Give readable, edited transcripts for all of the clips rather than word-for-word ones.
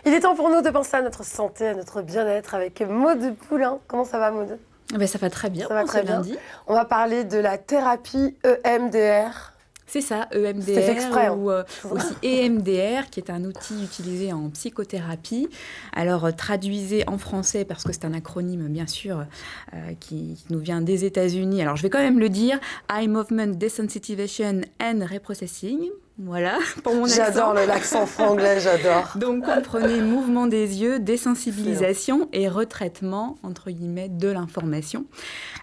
Il est temps pour nous de penser à notre santé, à notre bien-être avec Maude Poulain. Comment ça va, Maude ? Ça va très bien, Ça va très bien. lundi. On va parler de la thérapie EMDR. C'est ça, C'est fait exprès, EMDR ou aussi EMDR, qui est un outil utilisé en psychothérapie. Alors, traduisez en français, parce que c'est un acronyme, bien sûr, qui nous vient des États-Unis. Alors, je vais quand même le dire, Eye Movement Desensitization and Reprocessing. Voilà, pour mon accent. J'adore l'accent franglais, j'adore. Donc, comprenez mouvement des yeux, désensibilisation et retraitement, entre guillemets, de l'information.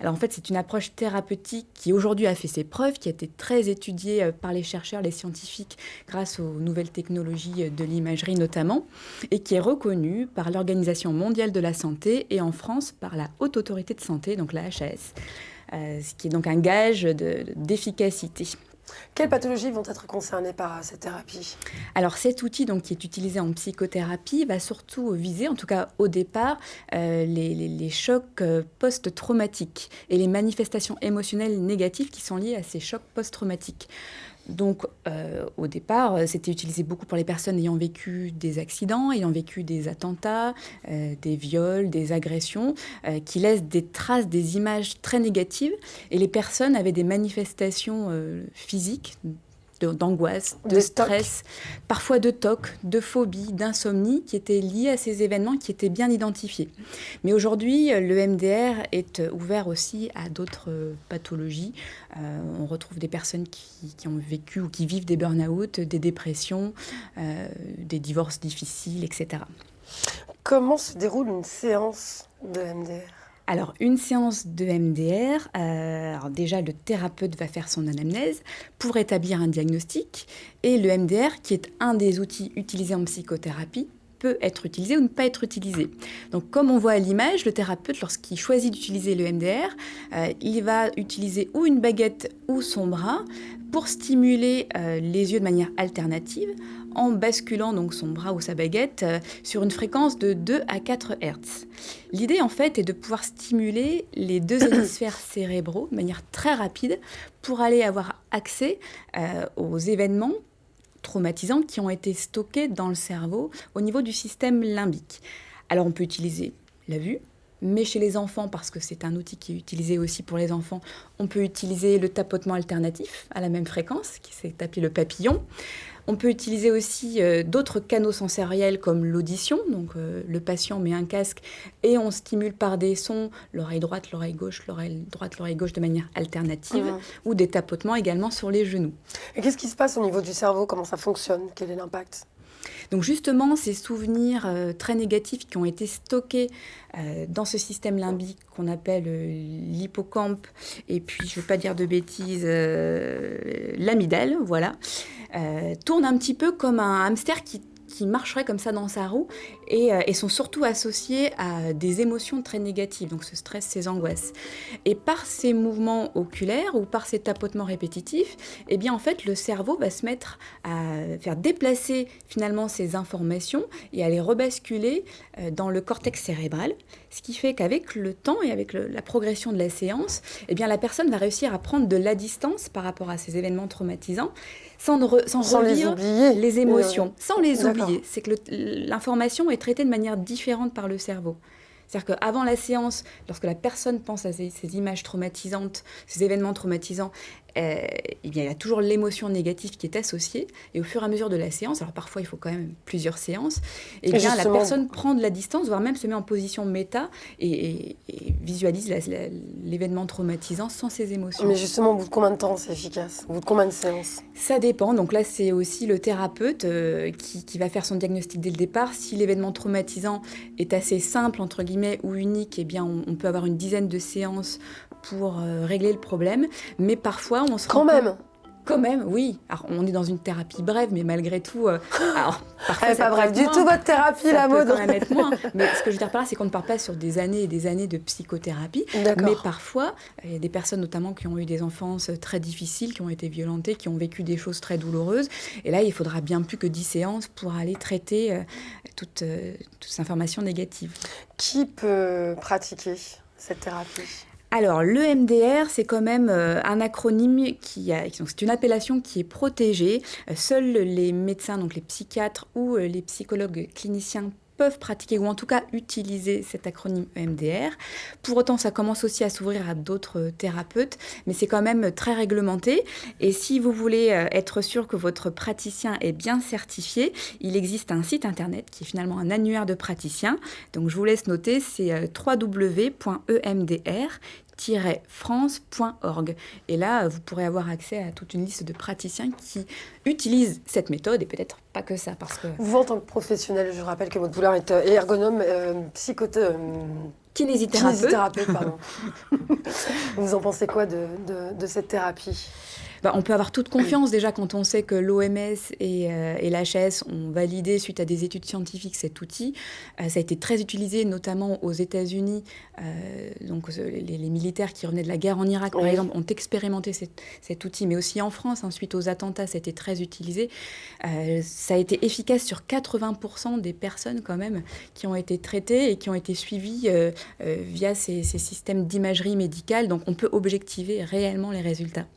Alors, en fait, c'est une approche thérapeutique qui, aujourd'hui, a fait ses preuves, qui a été très étudiée par les chercheurs, les scientifiques, grâce aux nouvelles technologies de l'imagerie notamment, et qui est reconnue par l'Organisation mondiale de la santé et en France par la Haute Autorité de Santé, donc la HAS, ce qui est donc un gage d'efficacité. Quelles pathologies vont être concernées par cette thérapie ? Alors cet outil donc, qui est utilisé en psychothérapie va surtout viser, en tout cas au départ, les chocs post-traumatiques et les manifestations émotionnelles négatives qui sont liées à ces chocs post-traumatiques. Donc, au départ, c'était utilisé beaucoup pour les personnes ayant vécu des accidents, ayant vécu des attentats, des viols, des agressions, qui laissent des traces, des images très négatives. Et les personnes avaient des manifestations physiques, d'angoisse, de stress, parfois de TOC, de phobie, d'insomnie, qui étaient liés à ces événements qui étaient bien identifiés. Mais aujourd'hui, le MDR est ouvert aussi à d'autres pathologies. On retrouve des personnes qui ont vécu ou qui vivent des burn-out, des dépressions, des divorces difficiles, etc. Comment se déroule une séance de MDR ? Alors, une séance de MDR, alors déjà, le thérapeute va faire son anamnèse pour établir un diagnostic. Et le MDR, qui est un des outils utilisés en psychothérapie, peut être utilisé ou ne pas être utilisé. Donc, comme on voit à l'image, le thérapeute, lorsqu'il choisit d'utiliser le MDR, il va utiliser ou une baguette ou son bras pour stimuler les yeux de manière alternative, en basculant donc son bras ou sa baguette sur une fréquence de 2 à 4 Hz. L'idée, en fait, est de pouvoir stimuler les deux hémisphères cérébraux de manière très rapide pour aller avoir accès aux événements traumatisants qui ont été stockés dans le cerveau au niveau du système limbique. Alors, on peut utiliser la vue, mais chez les enfants, parce que c'est un outil qui est utilisé aussi pour les enfants, on peut utiliser le tapotement alternatif à la même fréquence, qui s'est appelé le papillon. On peut utiliser aussi d'autres canaux sensoriels comme l'audition. Donc le patient met un casque et on stimule par des sons l'oreille droite, l'oreille gauche, l'oreille droite, l'oreille gauche de manière alternative, ou des tapotements également sur les genoux. Et qu'est-ce qui se passe au niveau du cerveau ? Comment ça fonctionne ? Quel est l'impact ? Donc justement, ces souvenirs très négatifs qui ont été stockés dans ce système limbique qu'on appelle l'hippocampe, et puis, je ne veux pas dire de bêtises, l'amygdale, voilà, tournent un petit peu comme un hamster qui marcherait comme ça dans sa roue et sont surtout associés à des émotions très négatives, donc ce stress, ces angoisses. Et par ces mouvements oculaires ou par ces tapotements répétitifs, eh bien en fait le cerveau va se mettre à faire déplacer finalement ces informations et à les rebasculer dans le cortex cérébral, ce qui fait qu'avec le temps et avec la progression de la séance, eh bien la personne va réussir à prendre de la distance par rapport à ces événements traumatisants, sans revivre les émotions, sans les oublier. C'est que l'information est traitée de manière différente par le cerveau. C'est-à-dire qu'avant la séance, lorsque la personne pense à ces images traumatisantes, ces événements traumatisants, il y a toujours l'émotion négative qui est associée. Et au fur et à mesure de la séance, alors parfois il faut quand même plusieurs séances, et bien la personne prend de la distance, voire même se met en position méta et visualise l'événement traumatisant sans ses émotions. Mais justement, au bout de combien de temps c'est efficace ? Au bout de combien de séances ? Ça dépend. Donc là, c'est aussi le thérapeute qui va faire son diagnostic dès le départ. Si l'événement traumatisant est assez simple, entre guillemets, ou unique, eh bien, on peut avoir une dizaine de séances pour régler le problème. Mais parfois, on se rend compte... Quand même, oui. Alors, on est dans une thérapie brève, mais malgré tout... alors, parfois, pas brève du tout, votre thérapie, la Maude. Ça peut quand même être moins. Mais ce que je veux dire par là, c'est qu'on ne part pas sur des années et des années de psychothérapie. D'accord. Mais parfois, il y a des personnes notamment qui ont eu des enfances très difficiles, qui ont été violentées, qui ont vécu des choses très douloureuses. Et là, il faudra bien plus que 10 séances pour aller traiter toute cette information négative. Qui peut pratiquer cette thérapie ? Alors, l'EMDR, c'est quand même un acronyme donc c'est une appellation qui est protégée. Seuls les médecins, donc les psychiatres ou les psychologues cliniciens peuvent pratiquer ou en tout cas utiliser cet acronyme EMDR. Pour autant, ça commence aussi à s'ouvrir à d'autres thérapeutes, mais c'est quand même très réglementé. Et si vous voulez être sûr que votre praticien est bien certifié, il existe un site internet qui est finalement un annuaire de praticiens. Donc je vous laisse noter, c'est www.emdr-france.org. Et là, vous pourrez avoir accès à toute une liste de praticiens qui utilisent cette méthode et peut-être pas que ça, parce que Vous, en tant que professionnel, je rappelle que Maud Poulain est ergonome, kinésithérapeute, pardon. Vous en pensez quoi de cette thérapie ? On peut avoir toute confiance déjà quand on sait que l'OMS et l'HAS ont validé suite à des études scientifiques cet outil. Ça a été très utilisé notamment aux États-Unis. Donc les militaires qui revenaient de la guerre en Irak, par exemple, ont expérimenté cet outil, mais aussi en France, suite aux attentats, ça a été très utilisé. Ça a été efficace sur 80% des personnes quand même qui ont été traitées et qui ont été suivies via ces systèmes d'imagerie médicale. Donc on peut objectiver réellement les résultats.